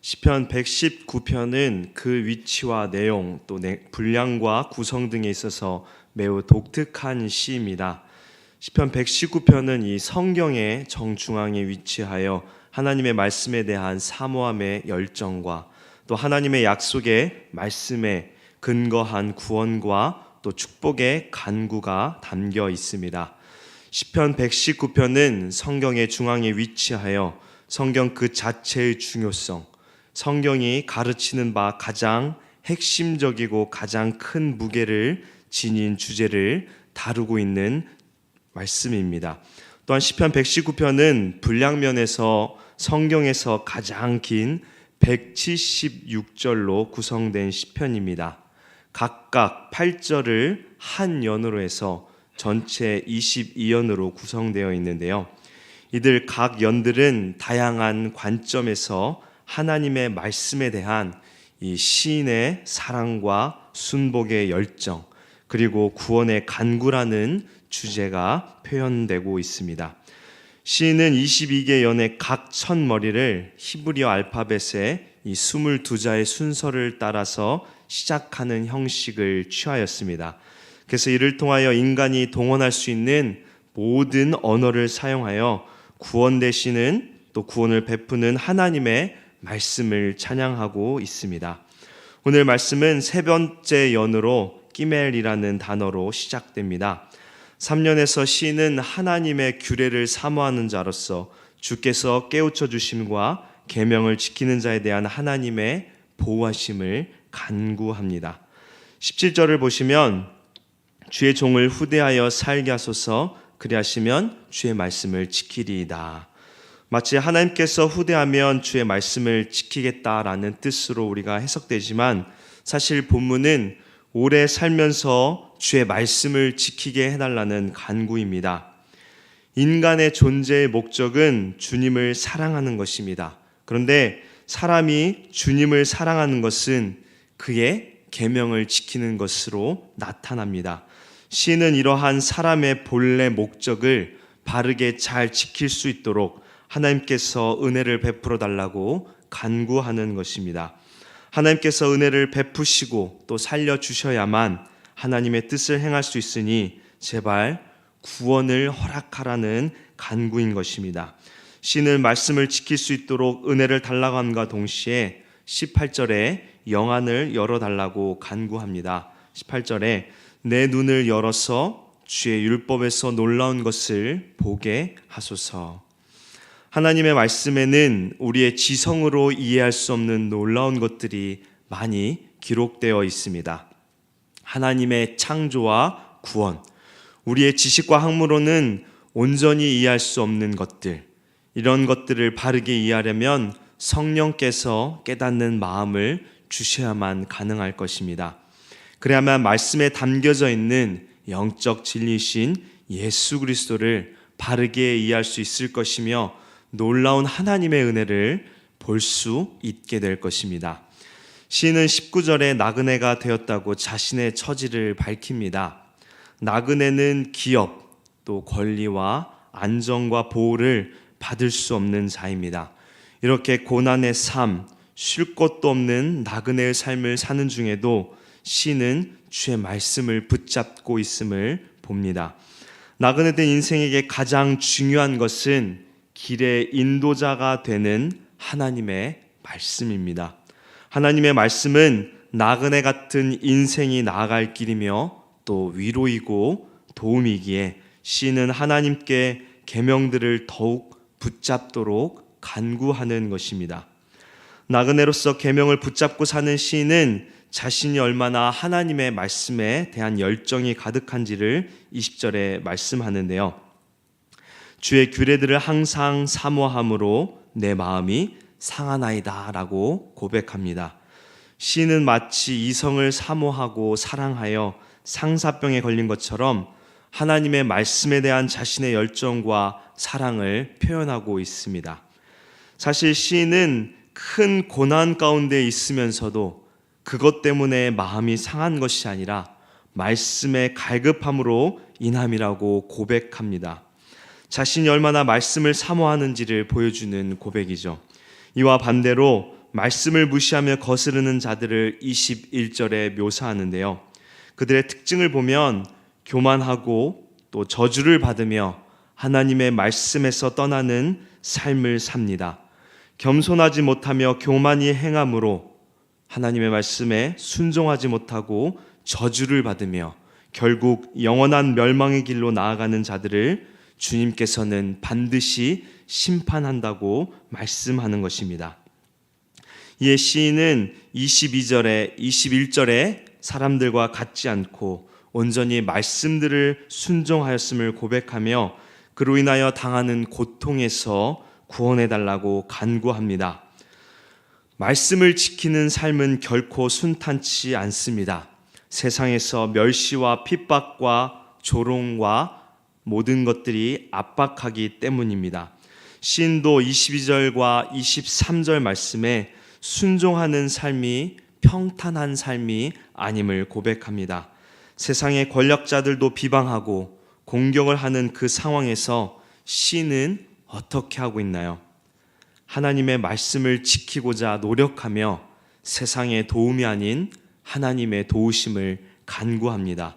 시편 119편은 그 위치와 내용 또 분량과 구성 등에 있어서 매우 독특한 시입니다. 시편 119편은 이 성경의 정중앙에 위치하여 하나님의 말씀에 대한 사모함의 열정과 또 하나님의 약속의 말씀에 근거한 구원과 또 축복의 간구가 담겨 있습니다. 시편 119편은 성경의 중앙에 위치하여 성경 그 자체의 중요성, 성경이 가르치는 바 가장 핵심적이고 가장 큰 무게를 지닌 주제를 다루고 있는 말씀입니다. 또한 시편 119편은 분량면에서 성경에서 가장 긴 176절로 구성된 시편입니다. 각각 8절을 한 연으로 해서 전체 22연으로 구성되어 있는데요. 이들 각 연들은 다양한 관점에서 하나님의 말씀에 대한 이 시인의 사랑과 순복의 열정, 그리고 구원의 간구라는 주제가 표현되고 있습니다. 시인은 22개 연의 각 첫 머리를 히브리어 알파벳의 이 22자의 순서를 따라서 시작하는 형식을 취하였습니다. 그래서 이를 통하여 인간이 동원할 수 있는 모든 언어를 사용하여 구원되시는 또 구원을 베푸는 하나님의 말씀을 찬양하고 있습니다. 오늘 말씀은 세 번째 연으로 끼멜이라는 단어로 시작됩니다. 3년에서 시인은 하나님의 규례를 사모하는 자로서 주께서 깨우쳐 주심과 계명을 지키는 자에 대한 하나님의 보호하심을 간구합니다. 17절을 보시면 주의 종을 후대하여 살게 하소서, 그리하시면 주의 말씀을 지키리이다. 마치 하나님께서 후대하면 주의 말씀을 지키겠다라는 뜻으로 우리가 해석되지만 사실 본문은 오래 살면서 주의 말씀을 지키게 해달라는 간구입니다. 인간의 존재의 목적은 주님을 사랑하는 것입니다. 그런데 사람이 주님을 사랑하는 것은 그의 계명을 지키는 것으로 나타납니다. 시인은 이러한 사람의 본래 목적을 바르게 잘 지킬 수 있도록 하나님께서 은혜를 베풀어 달라고 간구하는 것입니다. 하나님께서 은혜를 베푸시고 또 살려주셔야만 하나님의 뜻을 행할 수 있으니 제발 구원을 허락하라는 간구인 것입니다. 시인은 말씀을 지킬 수 있도록 은혜를 달라고 함과 동시에 18절에 영안을 열어달라고 간구합니다. 18절에 내 눈을 열어서 주의 율법에서 놀라운 것을 보게 하소서. 하나님의 말씀에는 우리의 지성으로 이해할 수 없는 놀라운 것들이 많이 기록되어 있습니다. 하나님의 창조와 구원, 우리의 지식과 학문으로는 온전히 이해할 수 없는 것들, 이런 것들을 바르게 이해하려면 성령께서 깨닫는 마음을 주셔야만 가능할 것입니다. 그래야만 말씀에 담겨져 있는 영적 진리신 예수 그리스도를 바르게 이해할 수 있을 것이며 놀라운 하나님의 은혜를 볼 수 있게 될 것입니다. 시인은 19절에 나그네가 되었다고 자신의 처지를 밝힙니다. 나그네는 기업, 또 권리와 안정과 보호를 받을 수 없는 자입니다. 이렇게 고난의 삶, 쉴 곳도 없는 나그네의 삶을 사는 중에도 시인은 주의 말씀을 붙잡고 있음을 봅니다. 나그네된 인생에게 가장 중요한 것은 길의 인도자가 되는 하나님의 말씀입니다. 하나님의 말씀은 나그네 같은 인생이 나아갈 길이며 또 위로이고 도움이기에 시인은 하나님께 계명들을 더욱 붙잡도록 간구하는 것입니다. 나그네로서 계명을 붙잡고 사는 시인은 자신이 얼마나 하나님의 말씀에 대한 열정이 가득한지를 20절에 말씀하는데요. 주의 규례들을 항상 사모함으로 내 마음이 상하나이다 라고 고백합니다. 시인은 마치 이성을 사모하고 사랑하여 상사병에 걸린 것처럼 하나님의 말씀에 대한 자신의 열정과 사랑을 표현하고 있습니다. 사실 시인은 큰 고난 가운데 있으면서도 그것 때문에 마음이 상한 것이 아니라 말씀의 갈급함으로 인함이라고 고백합니다. 자신이 얼마나 말씀을 사모하는지를 보여주는 고백이죠. 이와 반대로 말씀을 무시하며 거스르는 자들을 21절에 묘사하는데요. 그들의 특징을 보면 교만하고 또 저주를 받으며 하나님의 말씀에서 떠나는 삶을 삽니다. 겸손하지 못하며 교만히 행함으로 하나님의 말씀에 순종하지 못하고 저주를 받으며 결국 영원한 멸망의 길로 나아가는 자들을 주님께서는 반드시 심판한다고 말씀하는 것입니다. 이에 시인은 22절에 21절에 사람들과 같지 않고 온전히 말씀들을 순종하였음을 고백하며 그로 인하여 당하는 고통에서 구원해달라고 간구합니다. 말씀을 지키는 삶은 결코 순탄치 않습니다. 세상에서 멸시와 핍박과 조롱과 모든 것들이 압박하기 때문입니다. 시인도 22절과 23절 말씀에 순종하는 삶이 평탄한 삶이 아님을 고백합니다. 세상의 권력자들도 비방하고 공격을 하는 그 상황에서 시인은 어떻게 하고 있나요? 하나님의 말씀을 지키고자 노력하며 세상의 도움이 아닌 하나님의 도우심을 간구합니다.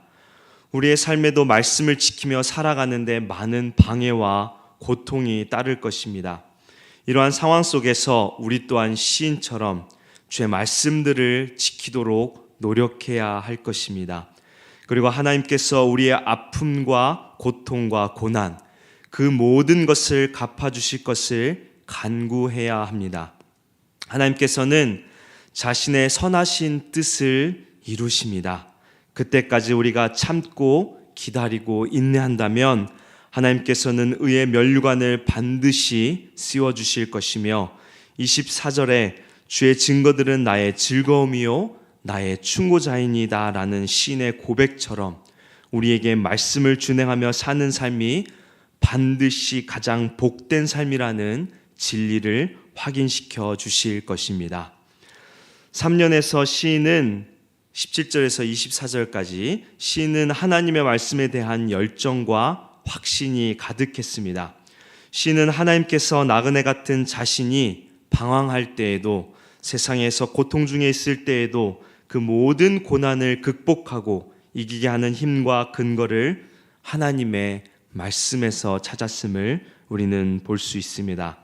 우리의 삶에도 말씀을 지키며 살아가는데 많은 방해와 고통이 따를 것입니다. 이러한 상황 속에서 우리 또한 시인처럼 주의 말씀들을 지키도록 노력해야 할 것입니다. 그리고 하나님께서 우리의 아픔과 고통과 고난, 그 모든 것을 갚아주실 것을 간구해야 합니다. 하나님께서는 자신의 선하신 뜻을 이루십니다. 그때까지 우리가 참고 기다리고 인내한다면 하나님께서는 의의 면류관을 반드시 씌워주실 것이며 24절에 주의 증거들은 나의 즐거움이요 나의 충고자이니다 라는 시인의 고백처럼 우리에게 말씀을 준행하며 사는 삶이 반드시 가장 복된 삶이라는 진리를 확인시켜 주실 것입니다. 3년에서 시인은 17절에서 24절까지 시인은 하나님의 말씀에 대한 열정과 확신이 가득했습니다. 시인은 하나님께서 나그네 같은 자신이 방황할 때에도 세상에서 고통 중에 있을 때에도 그 모든 고난을 극복하고 이기게 하는 힘과 근거를 하나님의 말씀에서 찾았음을 우리는 볼 수 있습니다.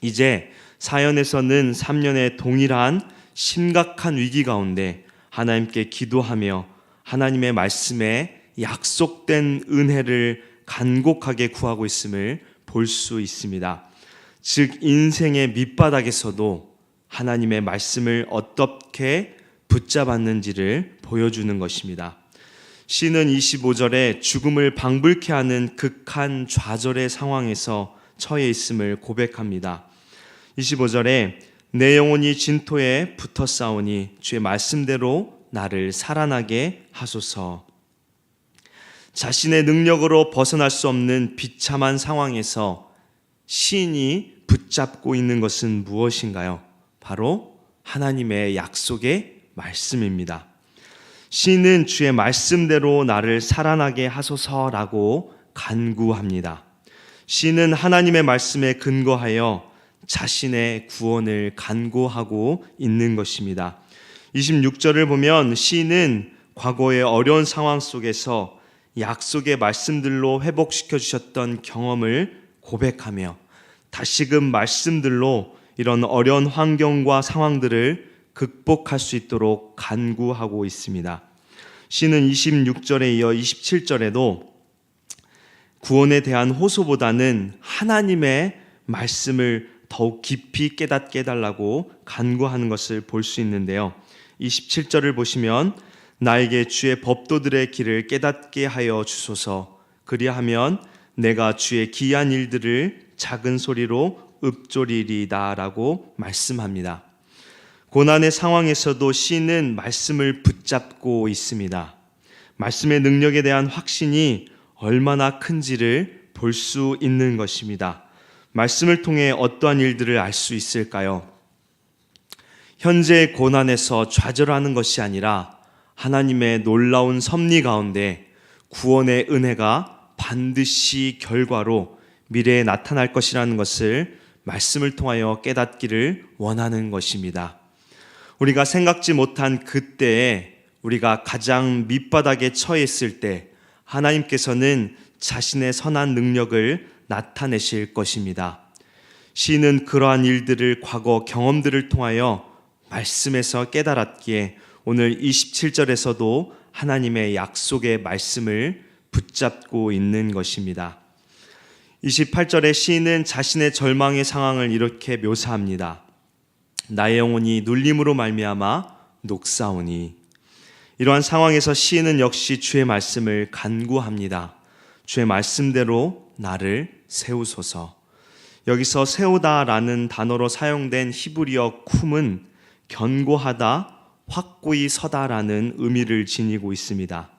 이제 사연에서는 3년의 동일한 심각한 위기 가운데 하나님께 기도하며 하나님의 말씀에 약속된 은혜를 간곡하게 구하고 있음을 볼 수 있습니다. 즉 인생의 밑바닥에서도 하나님의 말씀을 어떻게 붙잡았는지를 보여주는 것입니다. 시는 25절에 죽음을 방불케 하는 극한 좌절의 상황에서 처해 있음을 고백합니다. 25절에 내 영혼이 진토에 붙어 싸우니 주의 말씀대로 나를 살아나게 하소서. 자신의 능력으로 벗어날 수 없는 비참한 상황에서 시인이 붙잡고 있는 것은 무엇인가요? 바로 하나님의 약속의 말씀입니다. 시인은 주의 말씀대로 나를 살아나게 하소서라고 간구합니다. 시인은 하나님의 말씀에 근거하여 자신의 구원을 간구하고 있는 것입니다. 26절을 보면 시인은 과거의 어려운 상황 속에서 약속의 말씀들로 회복시켜 주셨던 경험을 고백하며 다시금 말씀들로 이런 어려운 환경과 상황들을 극복할 수 있도록 간구하고 있습니다. 시는 26절에 이어 27절에도 구원에 대한 호소보다는 하나님의 말씀을 더욱 깊이 깨닫게 해달라고 간구하는 것을 볼 수 있는데요. 27절을 보시면 나에게 주의 법도들의 길을 깨닫게 하여 주소서. 그리하면 내가 주의 기이한 일들을 작은 소리로 읊조리리다 라고 말씀합니다. 고난의 상황에서도 시인은 말씀을 붙잡고 있습니다. 말씀의 능력에 대한 확신이 얼마나 큰지를 볼 수 있는 것입니다. 말씀을 통해 어떠한 일들을 알 수 있을까요? 현재의 고난에서 좌절하는 것이 아니라 하나님의 놀라운 섭리 가운데 구원의 은혜가 반드시 결과로 미래에 나타날 것이라는 것을 말씀을 통하여 깨닫기를 원하는 것입니다. 우리가 생각지 못한 그때에 우리가 가장 밑바닥에 처해 있을 때 하나님께서는 자신의 선한 능력을 나타내실 것입니다. 시인은 그러한 일들을 과거 경험들을 통하여 말씀에서 깨달았기에 오늘 27절에서도 하나님의 약속의 말씀을 붙잡고 있는 것입니다. 28절에 시인은 자신의 절망의 상황을 이렇게 묘사합니다. 나의 영혼이 눌림으로 말미암아 녹사오니. 이러한 상황에서 시인은 역시 주의 말씀을 간구합니다. 주의 말씀대로 나를 세우소서. 여기서 세우다라는 단어로 사용된 히브리어 쿰은 견고하다, 확고히 서다라는 의미를 지니고 있습니다.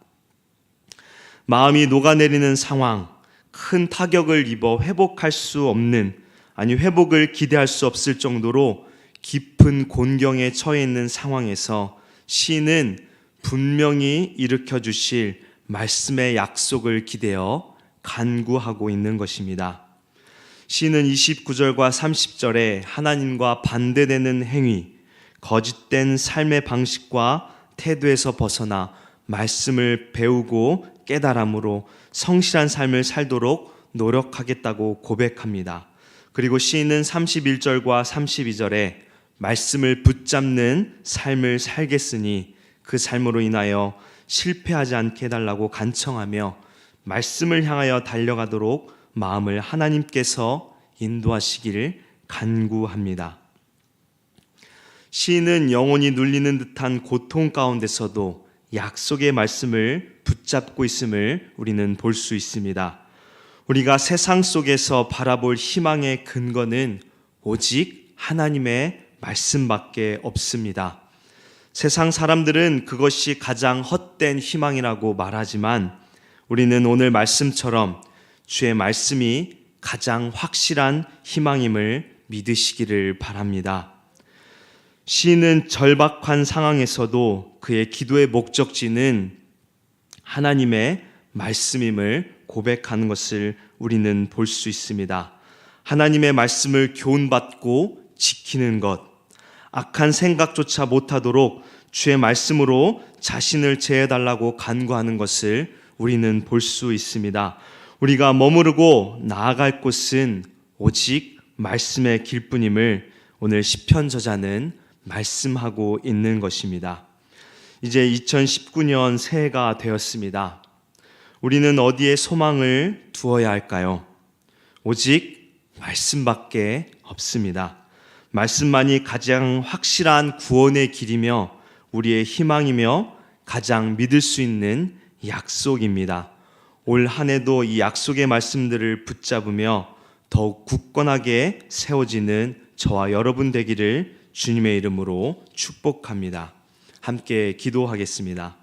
마음이 녹아내리는 상황, 큰 타격을 입어 회복할 수 없는, 회복을 기대할 수 없을 정도로 깊은 곤경에 처해 있는 상황에서 시인은 분명히 일으켜 주실 말씀의 약속을 기대어 간구하고 있는 것입니다. 시인은 29절과 30절에 하나님과 반대되는 행위, 거짓된 삶의 방식과 태도에서 벗어나 말씀을 배우고 깨달음으로 성실한 삶을 살도록 노력하겠다고 고백합니다. 그리고 시인은 31절과 32절에 말씀을 붙잡는 삶을 살겠으니 그 삶으로 인하여 실패하지 않게 해달라고 간청하며 말씀을 향하여 달려가도록 마음을 하나님께서 인도하시기를 간구합니다. 시인은 영혼이 눌리는 듯한 고통 가운데서도 약속의 말씀을 붙잡고 있음을 우리는 볼 수 있습니다. 우리가 세상 속에서 바라볼 희망의 근거는 오직 하나님의 말씀밖에 없습니다. 세상 사람들은 그것이 가장 헛된 희망이라고 말하지만 우리는 오늘 말씀처럼 주의 말씀이 가장 확실한 희망임을 믿으시기를 바랍니다. 시인은 절박한 상황에서도 그의 기도의 목적지는 하나님의 말씀임을 고백하는 것을 우리는 볼 수 있습니다. 하나님의 말씀을 교훈받고 지키는 것, 악한 생각조차 못하도록 주의 말씀으로 자신을 제해달라고 간구하는 것을 우리는 볼 수 있습니다. 우리가 머무르고 나아갈 곳은 오직 말씀의 길뿐임을 오늘 시편 저자는 말씀하고 있는 것입니다. 이제 2019년 새해가 되었습니다. 우리는 어디에 소망을 두어야 할까요? 오직 말씀밖에 없습니다. 말씀만이 가장 확실한 구원의 길이며 우리의 희망이며 가장 믿을 수 있는 약속입니다. 올 한 해도 이 약속의 말씀들을 붙잡으며 더욱 굳건하게 세워지는 저와 여러분 되기를 주님의 이름으로 축복합니다. 함께 기도하겠습니다.